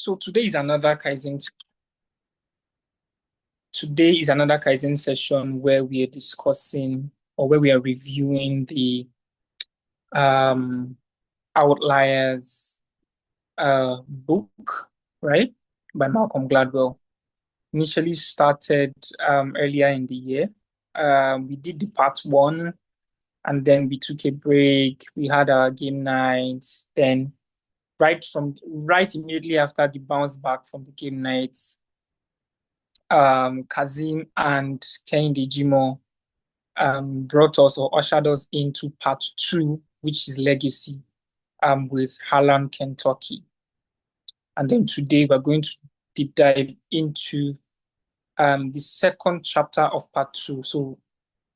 So today is another Kaizen session where we are discussing or where we are reviewing the um, Outliers book, right, by Malcolm Gladwell. Initially started earlier in the year. We did the part one, and then we took a break. We had our game night. Then right immediately after the bounce back from the game nights, Kazim and Kehinde Jimo brought us or ushered us into part two, which is Legacy, with Harlan, Kentucky. And then today we're going to deep dive into the second chapter of part two. So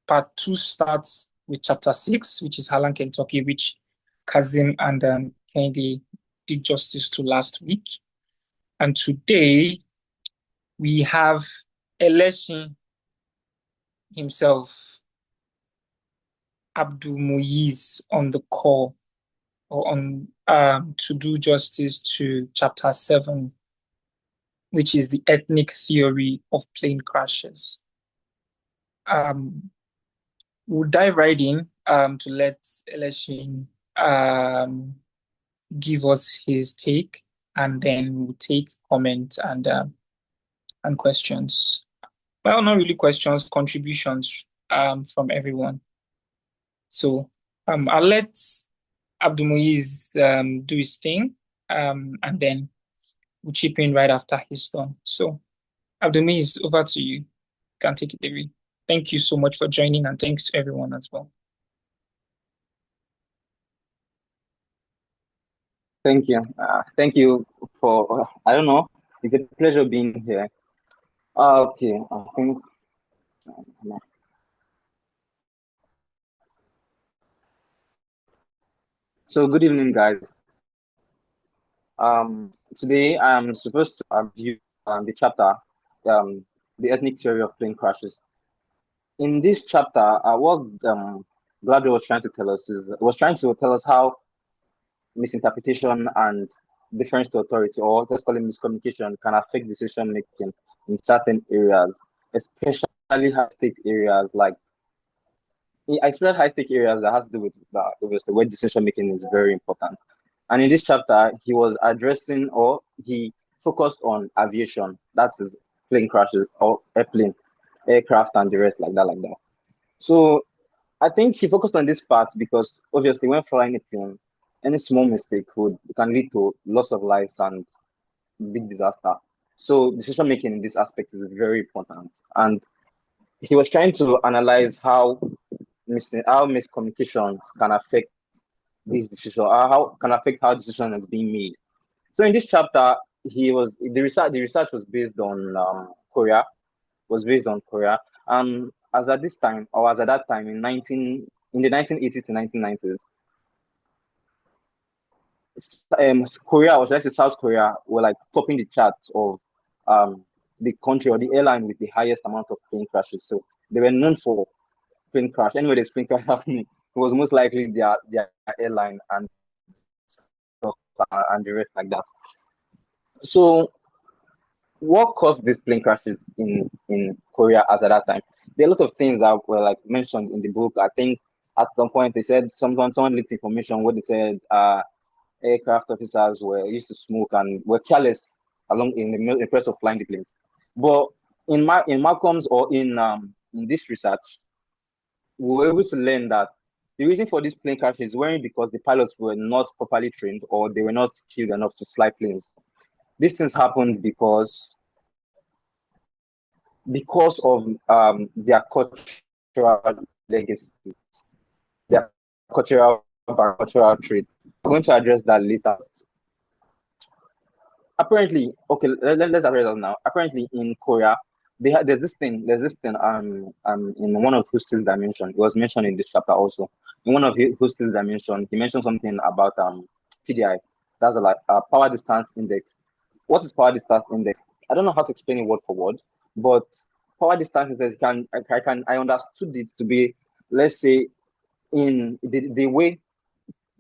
part two starts with chapter 6, which is Harlan, Kentucky, which Kazim and Kehinde did justice to last week. And today we have Eleshin himself, Abdul Muiz, on the call or on to do justice to chapter 7, which is the ethnic theory of plane crashes. We'll dive right in to let Eleshin give us his take, and then we'll take comments and questions. Well, not really questions, contributions from everyone. So I'll let Abdul Muiz do his thing, and then we'll chip in right after he's done. So Abdul Muiz, over to you. You can take it away. Thank you so much for joining, and thanks to everyone as well. Thank you. Thank you for, I don't know, it's a pleasure being here. Okay, I think. So, good evening, guys. Today I'm supposed to review the chapter, the ethnic theory of plane crashes. In this chapter, what Gladwell was trying to tell us how misinterpretation and difference to authority, or let's call it miscommunication, can affect decision making in certain areas, especially high-stake areas like I explained high-stake areas that has to do with obviously where decision making is very important. And in this chapter, he was addressing or he focused on aviation, that is plane crashes or aircraft and the rest like that. So I think he focused on this part because obviously when flying a plane, any small mistake can lead to loss of lives and big disaster. So decision making in this aspect is very important. And he was trying to analyze how miscommunications can affect this decision, or how can affect how decision is being made. So in this chapter, the research was based on Korea, and as at that time in the 1980s to 1990s, Korea, or should I say South Korea, were like topping the charts of the country or the airline with the highest amount of plane crashes. So they were known for plane crash. Anyway, there's plane crash happening, it was most likely their airline and the rest like that. So what caused these plane crashes in Korea at that time? There are a lot of things that were like mentioned in the book. I think at some point they said someone leaked information where they said aircraft officers were used to smoke and were careless along in the process of flying the planes. But in Malcolm's or in this research, we were able to learn that the reason for these plane crashes weren't because the pilots were not properly trained or they were not skilled enough to fly planes. These things happened because of their cultural legacy, their cultural traits. I'm going to address that later. Apparently, okay, let's address that now. Apparently, in Korea, there's this thing in one of Houston's dimension. It was mentioned in this chapter also. In one of Houston's dimension, he mentioned something about PDI. That's like power distance index. What is power distance index? I don't know how to explain it word for word, but power distance index I understood it to be, let's say, in the way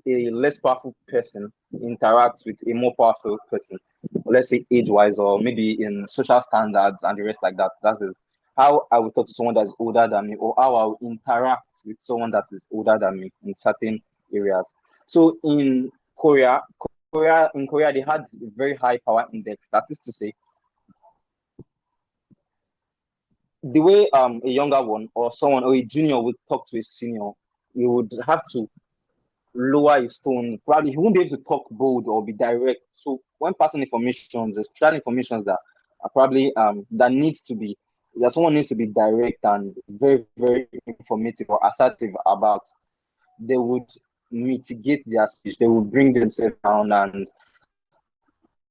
a less powerful person interacts with a more powerful person. let's say age-wise, or maybe in social standards and the rest like that. That is how I would talk to someone that is older than me, or how I will interact with someone that is older than me in certain areas. So in Korea, they had a very high power index. That is to say, the way a younger one or someone or a junior would talk to a senior, you would have to lower his tone. Probably he won't be able to talk bold or be direct. So when passing information, especially information that are probably that needs to be that someone needs to be direct and very, very informative or assertive about, they would mitigate their speech. They would bring themselves down and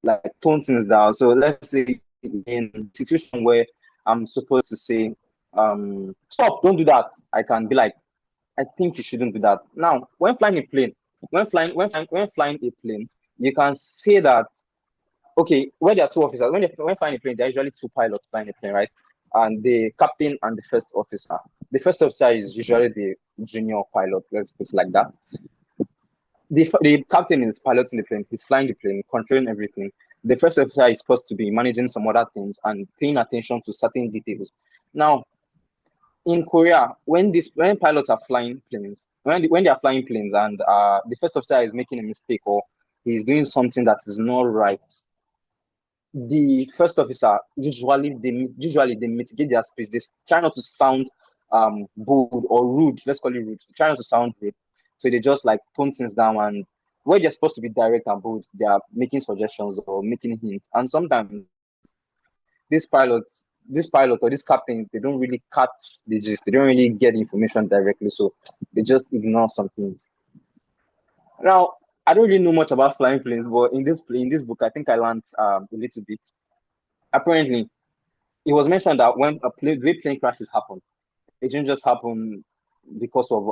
like tone things down. So let's say in a situation where I'm supposed to say, stop, don't do that. I can be like, I think you shouldn't do that. Now, when flying a plane, when flying a plane, you can say that, okay, when there are two officers, when flying a plane, there are usually two pilots flying a plane, right? And the captain and the first officer. The first officer is usually the junior pilot, let's put it like that. The captain is piloting the plane, he's flying the plane, controlling everything. The first officer is supposed to be managing some other things and paying attention to certain details. Now, in Korea, when pilots are flying planes, when they are flying planes and the first officer is making a mistake or he's doing something that is not right, the first officer usually they mitigate their speech. They try not to sound bold or rude. Let's call it rude. They try not to sound rude. So they just like tone things down, and where they're supposed to be direct and bold, they are making suggestions or making hints. And sometimes this pilot or these captains, they don't really catch the gist. They don't really get information directly, so they just ignore some things. Now, I don't really know much about flying planes, but in this book, I think I learned a little bit. Apparently, it was mentioned that when great plane crashes happen, it didn't just happen because of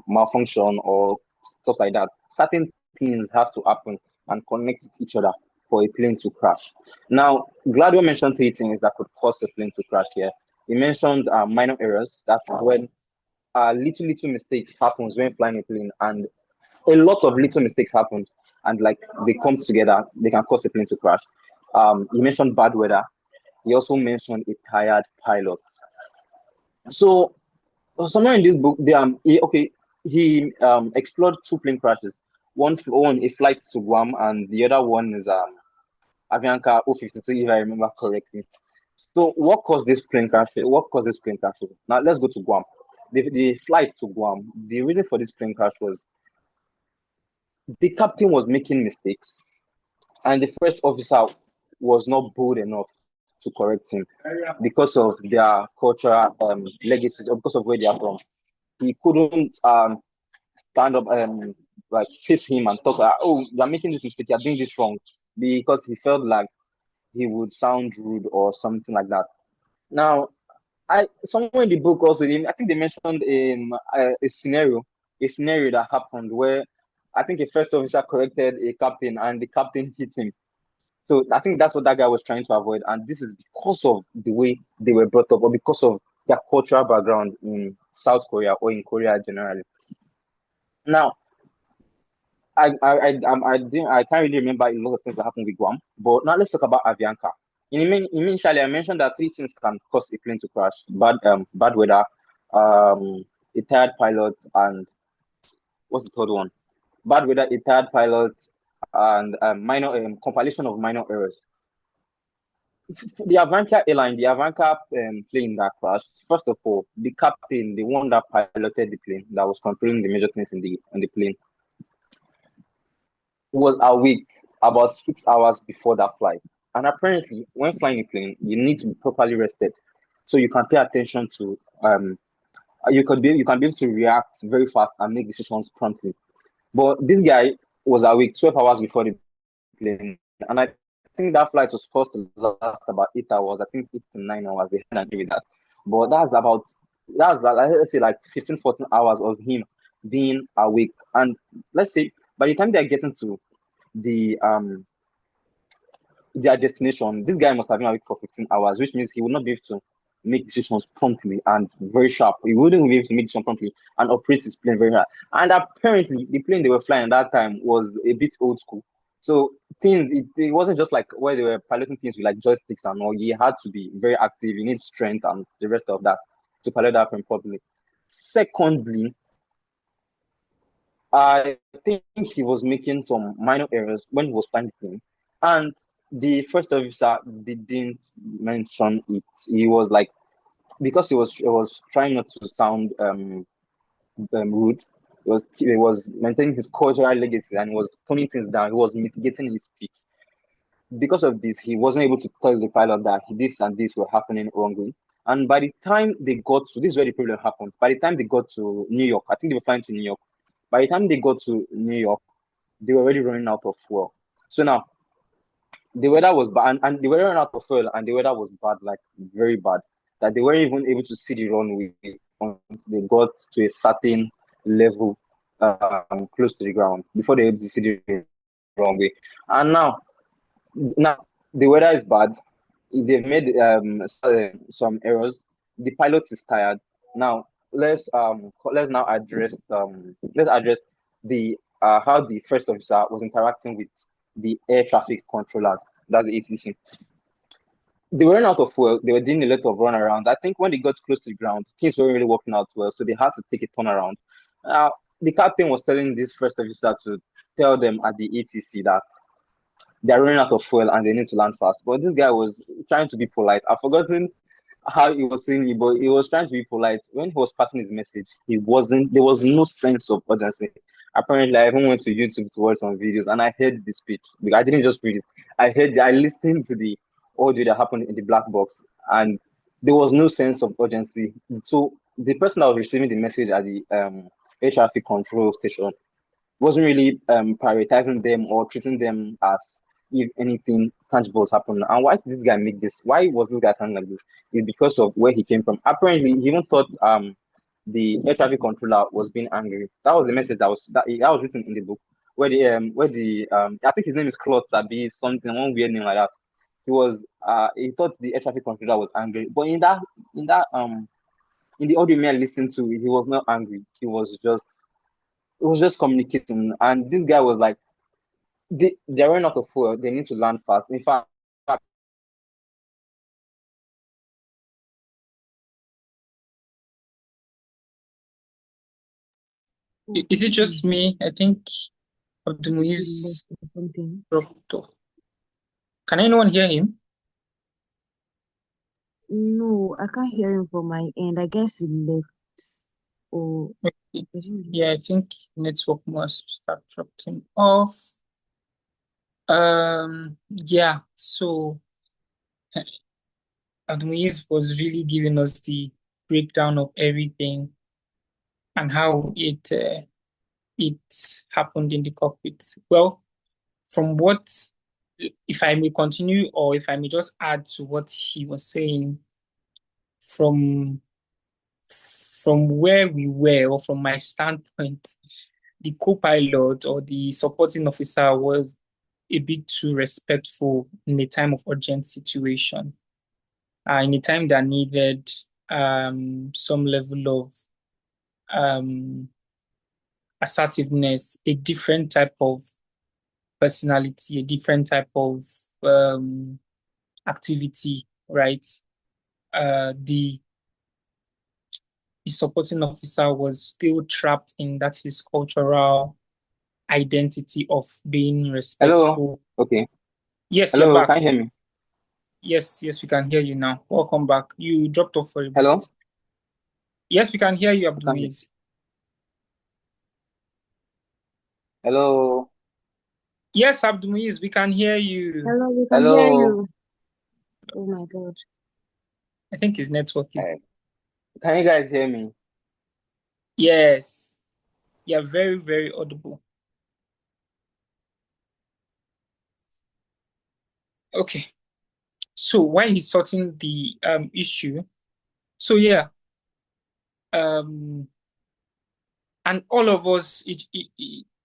malfunction or stuff like that. Certain things have to happen and connect with each other for a plane to crash. Now, Gladwell mentioned three things that could cause a plane to crash here. He mentioned minor errors. That's when little mistakes happens when flying a plane, and a lot of little mistakes happen, and like they come together, they can cause a plane to crash. He mentioned bad weather. He also mentioned a tired pilot. So somewhere in this book, he explored two plane crashes. One a flight to Guam, and the other one is Avianca 052, if I remember correctly. So what caused this plane crash? What caused this plane crash? Now let's go to Guam. The flight to Guam. The reason for this plane crash was the captain was making mistakes, and the first officer was not bold enough to correct him because of their cultural legacies or because of where they are from. He couldn't stand up and like face him and talk like, oh, you're making this mistake, you're doing this wrong, because he felt like he would sound rude or something like that. Now, I somewhere in the book also, I think they mentioned a scenario that happened where I think a first officer corrected a captain and the captain hit him. So I think that's what that guy was trying to avoid, and this is because of the way they were brought up, or because of their cultural background in South Korea or in Korea generally. Now, I can't really remember a lot of things that happened with Guam, but now let's talk about Avianca. Initially, I mentioned that three things can cause a plane to crash: bad weather, a tired pilot, and what's the third one? Bad weather, a tired pilot, and minor compilation of minor errors. The Avianca airline, the Avianca plane that crashed. First of all, the captain, the one that piloted the plane, that was controlling the major things in the plane, was awake about 6 hours before that flight. And apparently, when flying a plane, you need to be properly rested, so you can pay attention to you can be able to react very fast and make decisions promptly. But this guy was awake 12 hours before the plane, and I think that flight was supposed to last about 8 hours. I think 8 to 9 hours. They had an agree with that, but let's say like 15, 14 hours of him being awake. And let's say by the time they're getting to the their destination, this guy must have been awake for 15 hours, which means he would not be able to make decisions promptly and very sharp. He wouldn't be able to make decisions promptly and operate his plane very hard. And apparently, the plane they were flying at that time was a bit old school. So things, it wasn't just like where they were piloting things with like joysticks and all. You had to be very active. You need strength and the rest of that to pilot that plane properly. Secondly, I think he was making some minor errors when he was flying the plane, and the first officer didn't mention it. He was like, because he was trying not to sound rude. He was maintaining his cultural legacy and was toning things down. He was mitigating his speech. Because of this, he wasn't able to tell the pilot that this and this were happening wrongly. And by the time they got to, this is where the problem happened. By the time they got to New York, I think they were flying to New York. By the time they got to New York, they were already running out of fuel. So now the weather was bad, and they were running out of fuel, and the weather was bad, like very bad. That they weren't even able to see the runway until they got to a certain level close to the ground before they were able to see the runway. And now the weather is bad. They've made some errors. The pilot is tired. Now let's now address the how the first officer was interacting with the air traffic controllers. That's the ATC. They were running out of fuel. They were doing a lot of runarounds. I think when they got close to the ground, things weren't really working out well, so they had to take a turnaround. Uh, the captain was telling this first officer to tell them at the ATC that they're running out of fuel and they need to land fast. But this guy was trying to be polite. I've forgotten how he was saying it, but he was trying to be polite. When he was passing his message, there was no sense of urgency. Apparently, I even went to YouTube to watch some videos and I heard the speech. I didn't just read it. I listened to the audio that happened in the black box, and there was no sense of urgency. So the person that was receiving the message at the air traffic control station wasn't really prioritizing them or treating them as if anything tangible was happening. And why did this guy make this? Why was this guy sounding like this? It's because of where he came from. Apparently, he even thought the air traffic controller was being angry. That was the message that was written in the book. Where the I think his name is Claude Sabi, something, one weird name like that. He thought the air traffic controller was angry, but in that in the audio me I listened to, he was not angry. He was just communicating, and this guy was like, they're running out of fuel. They need to land fast. In fact, Is it just Please, me? I think he left Abdulmuiz or something. dropped off. Can anyone hear him? No, I can't hear him from my end. I guess he left. Or Okay. did he leave? Yeah, I think network must start dropping off. Yeah, so Abdulmuiz was really giving us the breakdown of everything and how it happened in the cockpit. Well, from what, if I may continue or if I may just add to what he was saying, from where we were or from my standpoint, the co-pilot or the supporting officer was a bit too respectful in a time of urgent situation. In a time that needed some level of um, assertiveness, a different type of personality, a different type of um, activity, right? The supporting officer was still trapped in that his cultural identity of being hello, respectful. okay, Yes, you're hello, can back. you hear me? Yes, yes, we can hear you now. Welcome back. You dropped off for a bit. Hello, Yes, we can hear you, I can hear. Abdulmuiz. Hello, Yes, Abdulmuiz, we can hear you. Hello, we can hear hello. you. Oh my God. I think it's networking. Can you guys hear me? Yes, you're very, very audible. Okay. So while he's sorting the issue, so yeah, um, and all of us,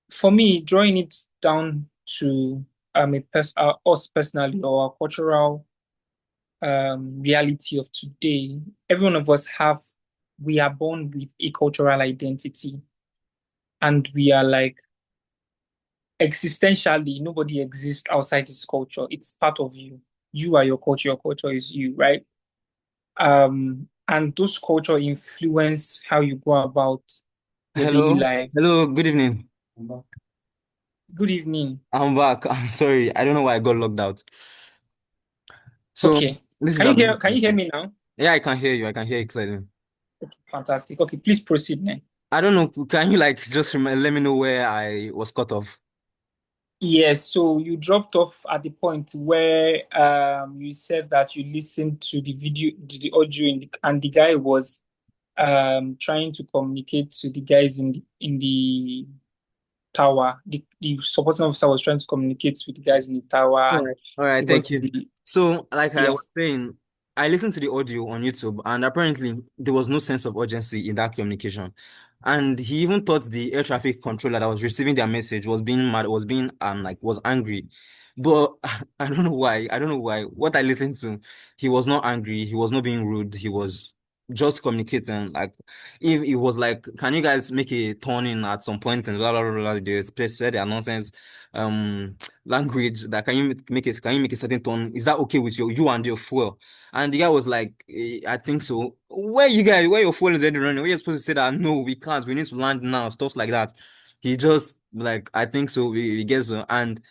for me, drawing it down to us personally or our cultural reality of today, every one of us we are born with a cultural identity, and we are like existentially, nobody exists outside this culture. It's part of you. You are your culture is you, right? And those culture influence how you go about your daily Hello, life. hello, good evening. Good evening. I'm back. I'm sorry. I don't know why I got locked out. So Okay. this is about Can you hear me now? yeah, I can hear you. I can hear you clearly. Fantastic. Okay, please proceed, man. I don't know. Can you like just let me know where I was cut off? Yes, so you dropped off at the point where you said that you listened to the video, to the audio, and the guy was trying to communicate to the guys in the tower. The supporting officer was trying to communicate with the guys in the tower, All and right. All right, it thank was you. So, like I yeah. was saying, I listened to the audio on YouTube, and apparently there was no sense of urgency in that communication. And he even thought the air traffic controller that was receiving their message was being mad, was being like was angry. But I don't know why. I don't know why. What I listened to, he was not angry, he was not being rude, he was just communicating. Like if it was like, can you guys make a turn in at some point and blah blah blah blah, they said their nonsense. Language that can you make a certain tone, is that okay with you and your fuel? And the guy was like, I think so. Where your fuel is already running, where you're supposed to say that no, we can't, we need to land now, stuff like that. He just like, I think so, we guess so. And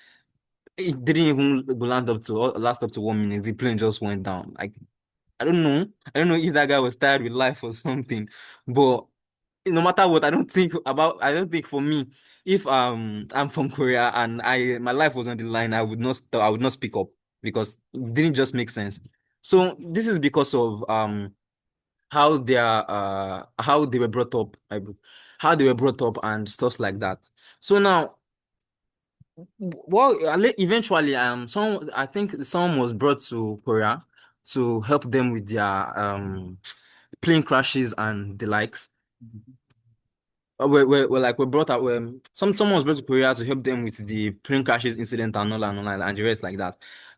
it didn't even land up to last up to 1 minute, the plane just went down. Like, I don't know if that guy was tired with life or something, but no matter what, I don't think for me, if I'm from Korea and I my life was on the line, I would not speak up because it didn't just make sense. So this is because of how they were brought up, how they were brought up and stuff like that. So now, well, eventually some I think someone was brought to Korea to help them with their plane crashes and the likes. We're brought up someone was brought to Korea to help them with the plane crashes incident and the rest like that.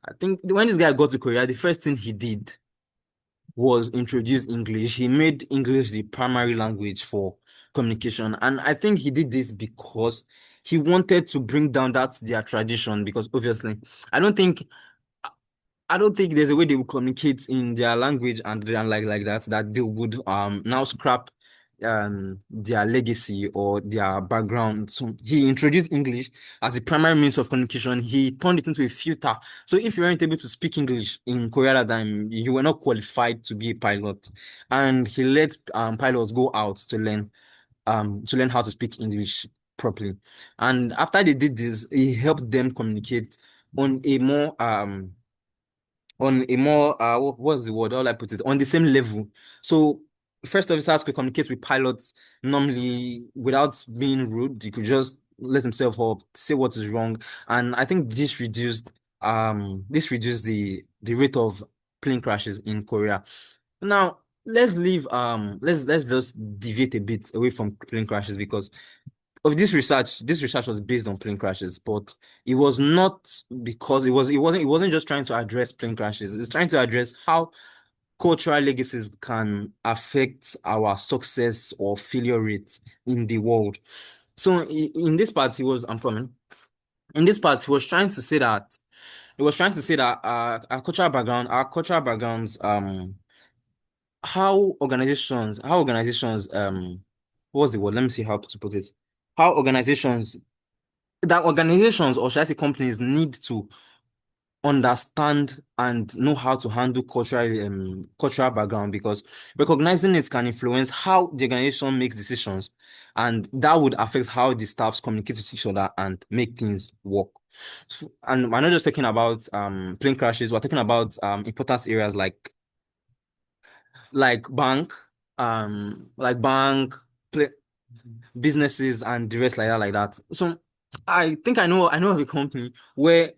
I think when this guy got to Korea, the first thing he did was introduce English. He made English the primary language for communication, and I think he did this because he wanted to bring down that their tradition. Because obviously, I don't think I don't think there's a way they will communicate in their language and like that they would now scrap their legacy or their background. So he introduced English as the primary means of communication. He turned it into a filter. So if you weren't able to speak English in Korea at that time, you were not qualified to be a pilot. And he let pilots go out to learn how to speak English properly. And after they did this, he helped them communicate on a more what's the word? How will I put it? On the same level. So first officers could communicate with pilots normally without being rude. He could just let himself up, say what is wrong. And I think this reduced the rate of plane crashes in Korea. Now let's just deviate a bit away from plane crashes because of this research was based on plane crashes, but it was not because it wasn't just trying to address plane crashes. It's trying to address how cultural legacies can affect our success or failure rate in the world. So in this part, I'm coming. In this part, he was trying to say that our cultural backgrounds, how organizations, what was the word? Let me see how to put it. How organizations, or should I say companies, need to understand and know how to handle cultural background, because recognizing it can influence how the organization makes decisions, and that would affect how the staffs communicate with each other and make things work. And we're not just talking about plane crashes, we're talking about important areas like bank, like pla- businesses and the rest like that. So I think I know of a company where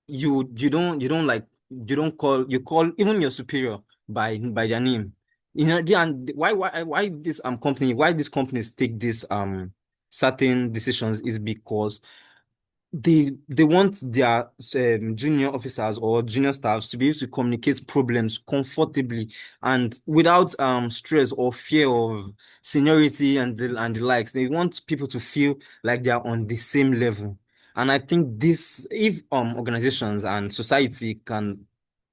you don't call you call even your superior by their name. You know, and why this company why these companies take this certain decisions is because they want their junior officers or junior staffs to be able to communicate problems comfortably and without stress or fear of seniority and the likes. They want people to feel like they are on the same level. And I think this, if organizations and society can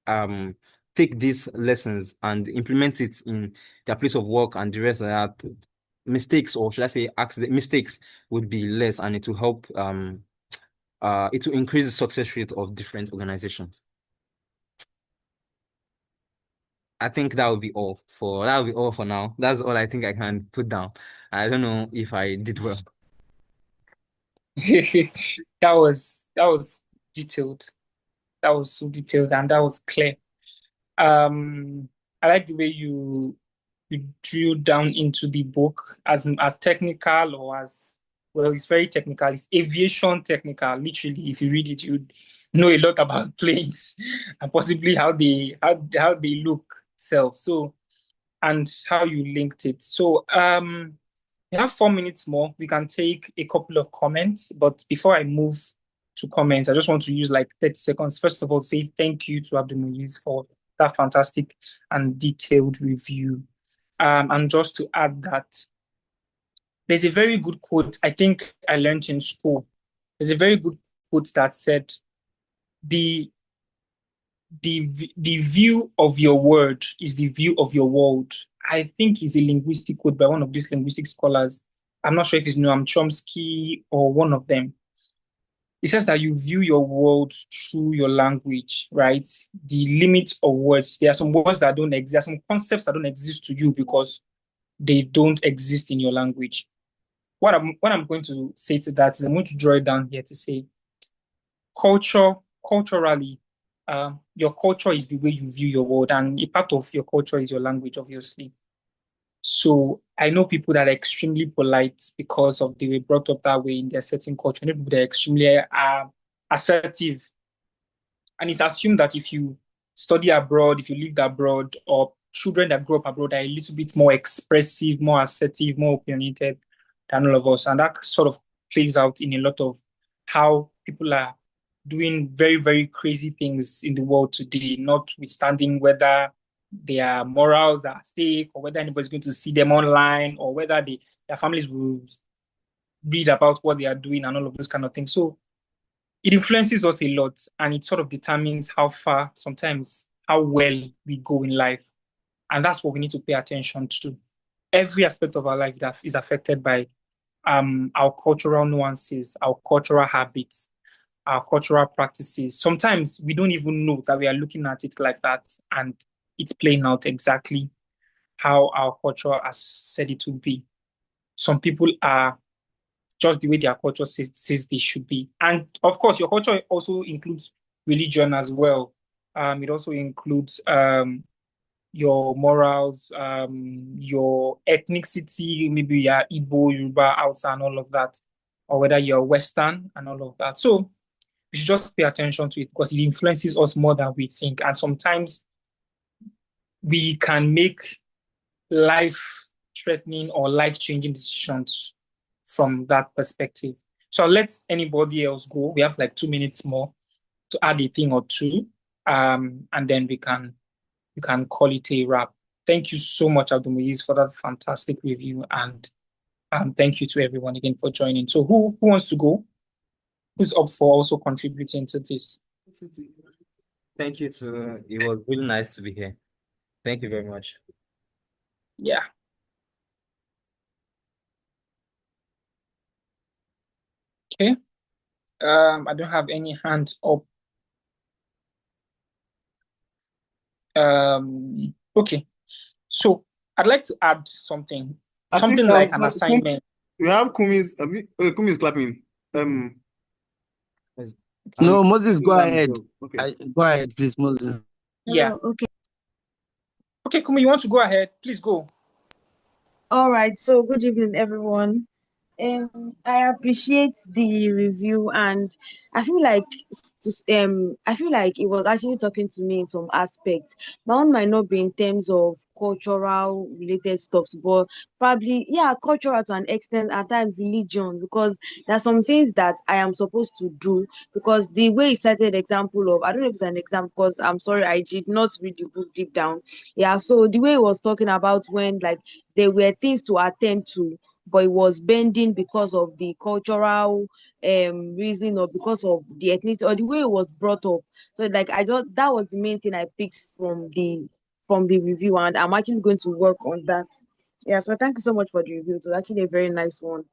um take these lessons and implement it in their place of work and the rest of that, mistakes, or should I say accident mistakes, would be less, and it will help it will increase the success rate of different organizations. I think that would be all for now. That's all I think I can put down. I don't know if I did well. That was detailed. That was so detailed and that was clear. I like the way you drew down into the book as technical or as well. It's very technical. It's aviation technical. Literally, if you read it, you know a lot about planes and possibly how they look itself. So and how you linked it. So we have 4 minutes more. We can take a couple of comments, but before I move to comments, I just want to use like 30 seconds. First of all, say thank you to Abdul for that fantastic and detailed review. And just to add that there's a very good quote I think I learned in school. There's a very good quote that said, the the view of your word is the view of your world. I think it's a linguistic quote by one of these linguistic scholars. I'm not sure if it's Noam Chomsky or one of them. It says that you view your world through your language, right? The limit of words. There are some words that don't exist, there are some concepts that don't exist to you because they don't exist in your language. What I'm going to say to that is I'm going to draw it down here to say culturally, your culture is the way you view your world, and a part of your culture is your language, obviously. So I know people that are extremely polite because of they were brought up that way in their certain culture. I know people that are extremely assertive. And it's assumed that if you study abroad, if you lived abroad, or children that grow up abroad are a little bit more expressive, more assertive, more opinionated than all of us. And that sort of plays out in a lot of how people are doing very, very crazy things in the world today, notwithstanding whether their morals are at stake or whether anybody's going to see them online or whether their families will read about what they are doing and all of those kind of things. So it influences us a lot and it sort of determines how far, sometimes how well we go in life. And that's what we need to pay attention to. Every aspect of our life that is affected by our cultural nuances, our cultural habits, our cultural practices. Sometimes we don't even know that we are looking at it like that and it's playing out exactly how our culture has said it would be. Some people are just the way their culture says they should be. And of course, your culture also includes religion as well. It also includes your morals, your ethnicity, maybe you're Igbo, Yoruba, Hausa, and all of that, or whether you're Western and all of that. So we should just pay attention to it because it influences us more than we think. And sometimes we can make life-threatening or life-changing decisions from that perspective. So I'll let anybody else go. We have like 2 minutes more to add a thing or two, and then we can call it a wrap. Thank you so much, Abdul for that fantastic review, and thank you to everyone again for joining. So who wants to go? Who's up for also contributing to this? Thank you to it was really nice to be here. Thank you very much. Yeah. Okay. I don't have any hands up. Okay. So I'd like to add something. I think Something like an assignment. we have Kumi's clapping. No, Moses, go ahead. Okay. Go ahead, please, Moses. Yeah. Okay. Okay, Kumi, you want to go ahead? Please go. All right. So, good evening, everyone. I appreciate the review, and I feel like it was actually talking to me in some aspects. My own might not be in terms of cultural related stuff, but probably cultural to an extent, at times religion, because there are some things that I am supposed to do. Because the way he cited example of, I don't know if it's an example, because I'm sorry, I did not read the book deep down. Yeah, so the way he was talking about when like there were things to attend to but it was bending because of the cultural reason, or because of the ethnicity, or the way it was brought up. So like I just, that was the main thing I picked from the review, and I'm actually going to work on that. Yeah, so thank you so much for the review. It was actually a very nice one.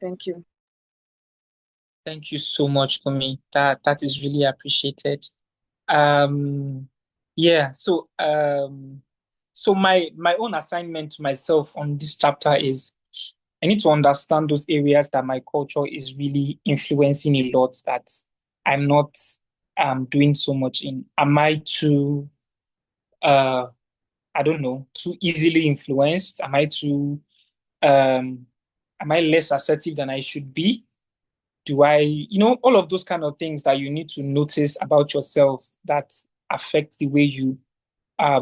Thank you. Thank you so much, Kumi. That is really appreciated. Um, yeah, so my own assignment to myself on this chapter is I need to understand those areas that my culture is really influencing a lot that I'm not doing so much in. Am I too I don't know, too easily influenced? Um am I less assertive than I should be? Do I, all of those kind of things that you need to notice about yourself that affect the way you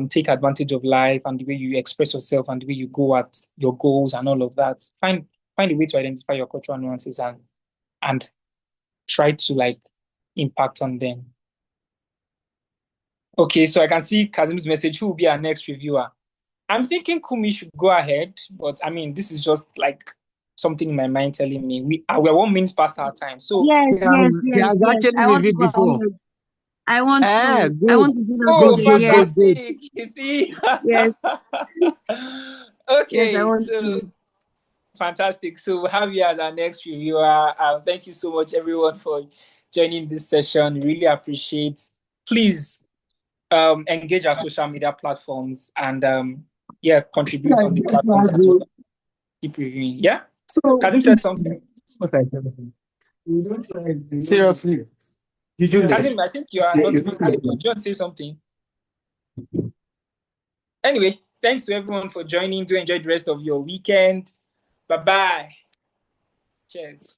take advantage of life and the way you express yourself and the way you go at your goals and all of that. Find a way to identify your cultural nuances and try to like impact on them. Okay, so I can see Kazim's message. Who will be our next reviewer? I'm thinking Kumi should go ahead, but I mean, this is just like something in my mind telling me we're 1 minute past our time. So, Yes, He has yes. actually I want to reviewed go before. ahead. I Good. want to do that oh, again. Yes, fantastic! You see, yes, yes. I okay, want so to. fantastic. So we'll have you as our next reviewer. Thank you so much, everyone, for joining this session. Really appreciate. Please engage our social media platforms and yeah, contribute on the platforms as well. Keep reviewing. Yeah, So, Kazim said something. what I tell you. We don't try. Seriously. You should. Kazim, I think you are not muted. Do you want to say something? Anyway, thanks to everyone for joining. Do enjoy the rest of your weekend. Bye bye. Cheers.